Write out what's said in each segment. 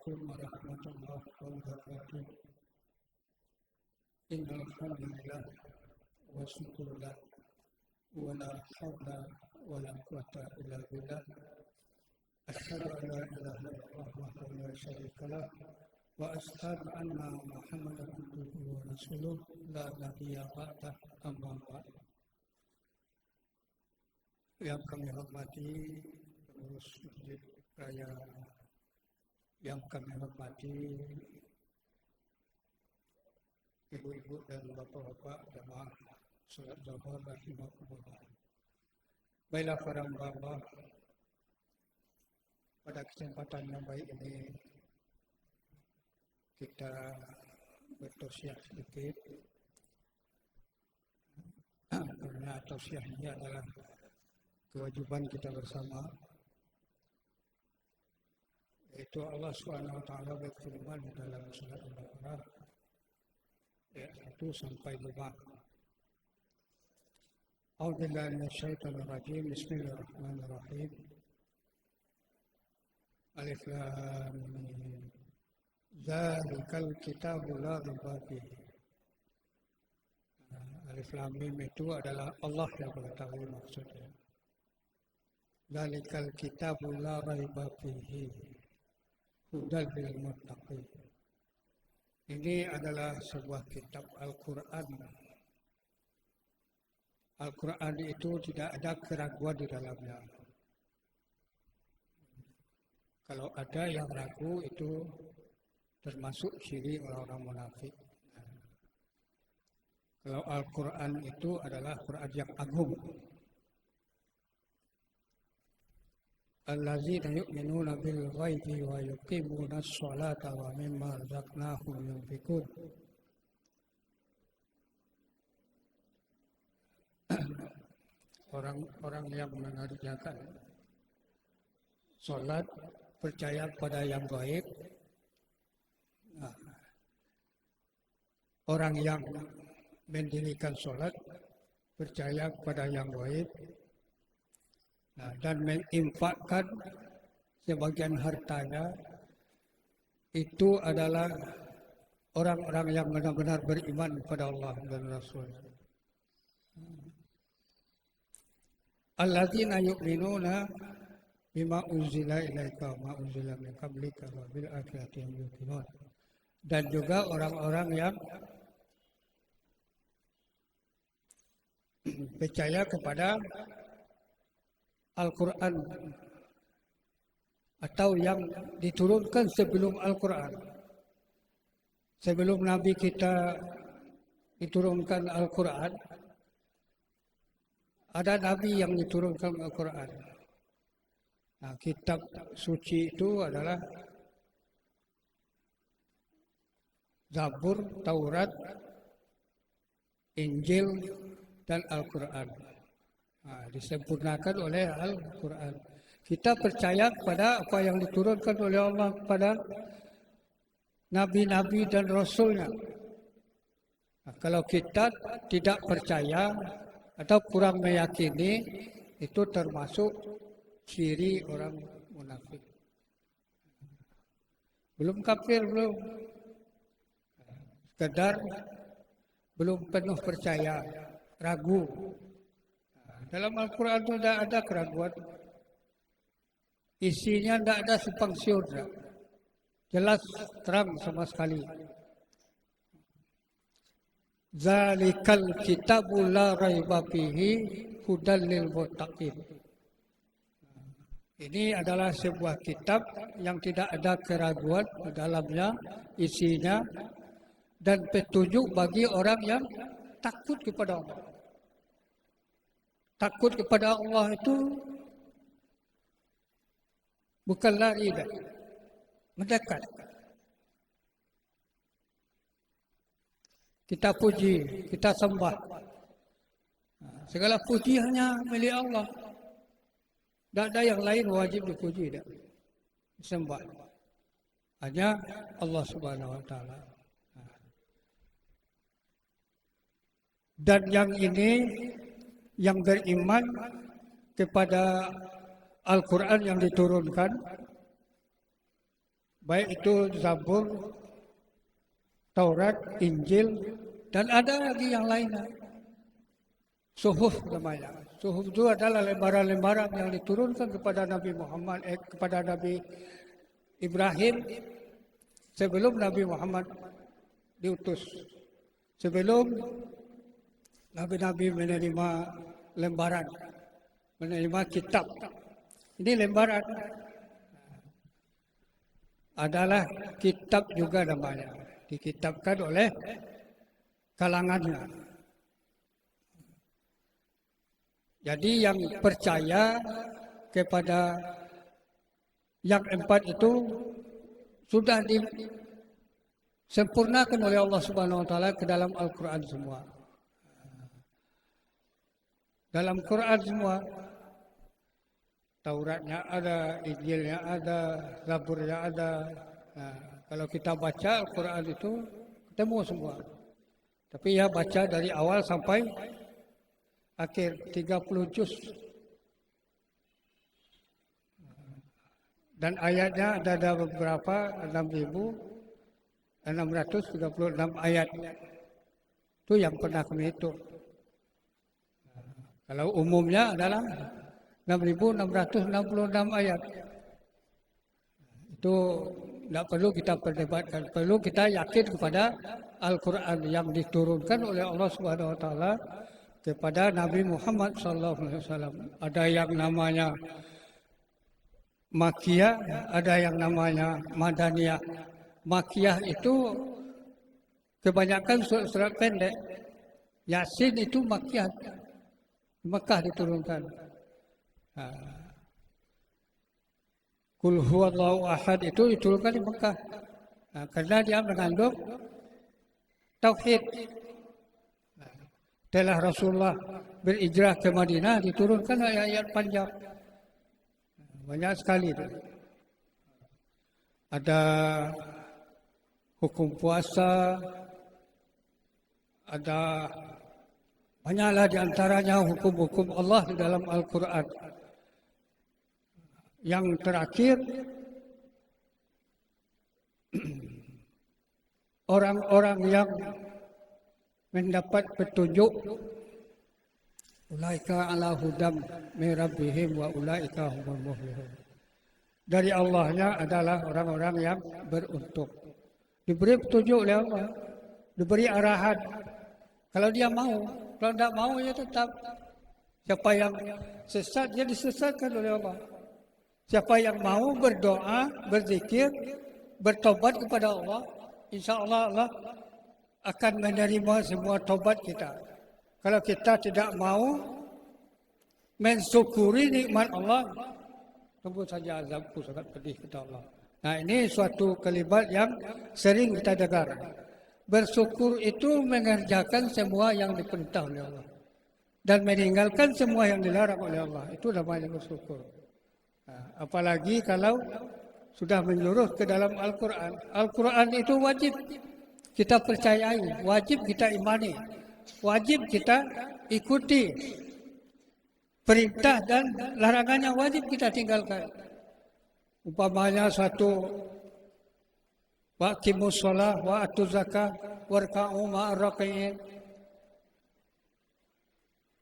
Assalamualaikum warahmatullahi wabarakatuh. Innal hamdalillah wa syukurillah wa la haula wa la quwwata illa billah. Asyhadu an la ilaha illallah wahdahu la syarika lah wa asyhadu anna Muhammadan abduhu wa rasuluh la nabiyya ba'dah, amma ba'd. Yang kami hormati pengurus Masjid Raya, yang kami hormati ibu-ibu dan bapak-bapak jamaah salat zuhur rahimakumullah. Baiklah para bapak, pada kesempatan yang baik ini kita bertausiah sedikit, karena tausiah ini adalah kewajiban kita bersama. Yaitu Allah Subhanahu wa taala berfirman dalam surat Al-Baqarah ayat 1 sampai 5. A'udzubillahi minasyaitonir rajim. Bismillahirrahmanirrahim. Alif Lam Mim. Dzalikal kitabu la raiba fihi. Alif Lam Mim itu adalah Allah yang mengetahui maksudnya. Dzalikal kitabu la raiba fihi. Hudal lil muttaqin. Ini adalah sebuah kitab Al-Quran. Al-Quran itu tidak ada keraguan di dalamnya. Kalau ada yang ragu itu termasuk ciri orang-orang munafik. Kalau Al-Quran itu adalah Quran yang agung. Allazina yu'minuna bil ghaibi wa yuqimuna as-salata wa mimma razaqnahum yunfiqun. Orang-orang yang mengerjakan salat, percaya pada yang gaib. Orang yang mendirikan salat, percaya pada yang gaib. Dan menginfakkan sebagian hartanya, itu adalah orang-orang yang benar-benar beriman kepada Allah dan Rasul. Alladzina yu'minuna bima unzila ilaika wa ma unzila min qablika wa bil akhirati hum yuqinun. Dan juga orang-orang yang percaya kepada Al-Quran atau yang diturunkan sebelum Al-Quran. Sebelum Nabi kita diturunkan Al-Quran, ada Nabi yang diturunkan Al-Quran. Nah, kitab suci itu adalah Zabur, Taurat, Injil, dan Al-Quran. Disempurnakan oleh Al-Quran. Kita percaya kepada apa yang diturunkan oleh Allah kepada Nabi-Nabi dan Rasulnya. Kalau kita tidak percaya atau kurang meyakini, itu termasuk ciri orang munafik. Belum kafir, belum. Sekedar belum penuh percaya, ragu. Dalam Al-Quran itu tidak ada keraguan. Isinya tidak ada simpang siur. Jelas, terang sama sekali. Zalikal kitabu la raiba fihi hudal lil muttaqin. Ini adalah sebuah kitab yang tidak ada keraguan di dalamnya, isinya, dan petunjuk bagi orang yang takut kepada Allah. Takut kepada Allah itu bukan lari dah, mendekat. Kita puji, kita sembah. Segala puji hanya milik Allah. Tak ada yang lain wajib dipuji dah, disembah. Hanya Allah Subhanahu wa taala. Dan yang ini, yang beriman kepada Al-Quran yang diturunkan Baik itu Zabur, Taurat, Injil, dan ada lagi yang lainnya. Suhuf namanya. Suhuf itu adalah lembaran-lembaran yang diturunkan kepada Nabi Muhammad, kepada Nabi Ibrahim sebelum Nabi Muhammad diutus. Sebelum Nabi-Nabi menerima lembaran, menerima kitab. Ini lembaran adalah kitab juga namanya. Dikitabkan oleh kalangannya. Jadi yang percaya kepada yang 4 itu sudah disempurnakan oleh Allah Subhanahu wa taala ke dalam Al-Qur'an semua. Dalam Quran semua, Tauratnya ada, Injilnya ada, Zaburnya ada. Nah, kalau kita baca Al-Quran itu ketemu semua. Tapi ya baca dari awal sampai akhir 30 juz. Dan ayatnya ada beberapa 6.636 ayat. Itu yang pernah kami hitung. Kalau umumnya adalah 6.666 ayat. Itu tidak perlu kita perdebatkan. Perlu kita yakin kepada Al-Quran yang diturunkan oleh Allah Subhanahu wa taala kepada Nabi Muhammad SAW. Ada yang namanya Makkiyah, ada yang namanya Madaniyah. Makkiyah itu kebanyakan surat pendek. Yasin itu Makkiyah. Mekah diturunkan. Qul huwallahu ahad itu diturunkan di Mekah. Karena dia mengandung tauhid. Setelah Rasulullah berhijrah ke Madinah diturunkan ayat-ayat panjang. Banyak sekali itu. Ada hukum puasa, ada banyaklah di antaranya hukum-hukum Allah di dalam Al-Quran. Yang terakhir, orang-orang yang mendapat petunjuk, ulaika ala hudam min rabbihim wa ulaika humul muflihun. Dari Allahnya adalah orang-orang yang beruntung. Diberi petunjuk oleh Allah, diberi arahan. Kalau dia mau, kalau tidak mau ya tetap. Siapa yang sesat, dia disesatkan oleh Allah. Siapa yang mau berdoa, berzikir, bertobat kepada Allah, insya Allah Allah akan menerima semua tobat kita. Kalau kita tidak mau mensyukuri nikmat Allah, tunggu saja azabku sangat pedih kata Allah. Nah, ini suatu kalimat yang sering kita dengar. Bersyukur itu mengerjakan semua yang diperintah oleh Allah dan meninggalkan semua yang dilarang oleh Allah. Itu namanya bersyukur. Nah, apalagi kalau sudah menyuruh ke dalam Al-Quran. Al-Quran itu wajib kita percayai, wajib kita imani, wajib kita ikuti. Perintah dan larangannya wajib kita tinggalkan. Umpamanya satu, waqimus shalah wa atuz zakah warka'u ma'ar raki'in.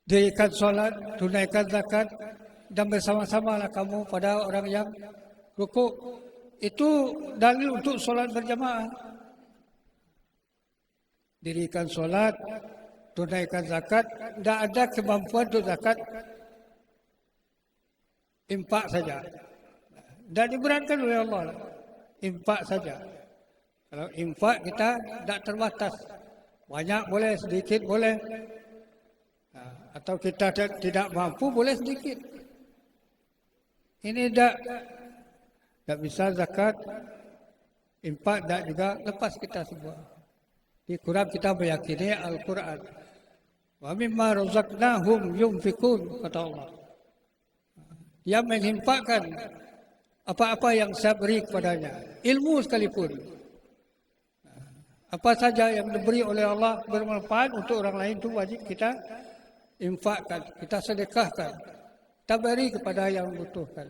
Dirikan salat, tunaikan zakat dan bersama-samalah kamu pada orang yang rukuk. Itu dalil untuk salat berjamaah. Dirikan solat, tunaikan zakat, tidak ada kemampuan untuk zakat, impak saja. Tidak diberatkan oleh Allah, impak saja. Kalau impak kita tidak terbatas, banyak boleh, sedikit boleh. Atau kita tidak mampu boleh sedikit. Ini tidak bisa zakat, impak tidak juga, lepas kita semua. Di Quran kita meyakini Al-Quran. Wa mimma razaqnahum yunfikun, kata Allah. Dia menginfakkan apa-apa yang saya beri kepadanya. Ilmu sekalipun. Apa saja yang diberi oleh Allah bermanfaat untuk orang lain itu wajib kita infakkan, kita sedekahkan. Kita beri kepada yang membutuhkan.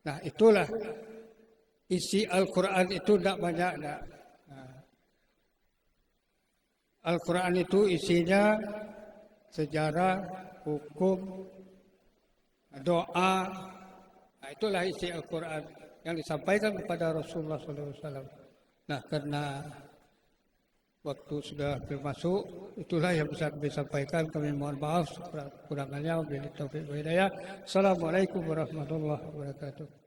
Nah, itulah isi Al-Quran itu tidak banyak. Tak. Al-Quran itu isinya sejarah, hukum, doa. Nah, itulah isi Al-Quran yang disampaikan kepada Rasulullah SAW. Nah, karena waktu sudah masuk, itulah yang bisa kami sampaikan. Kami mohon maaf, kurangannya. Wabillahi taufiq wal hidayah. Assalamualaikum warahmatullahi wabarakatuh.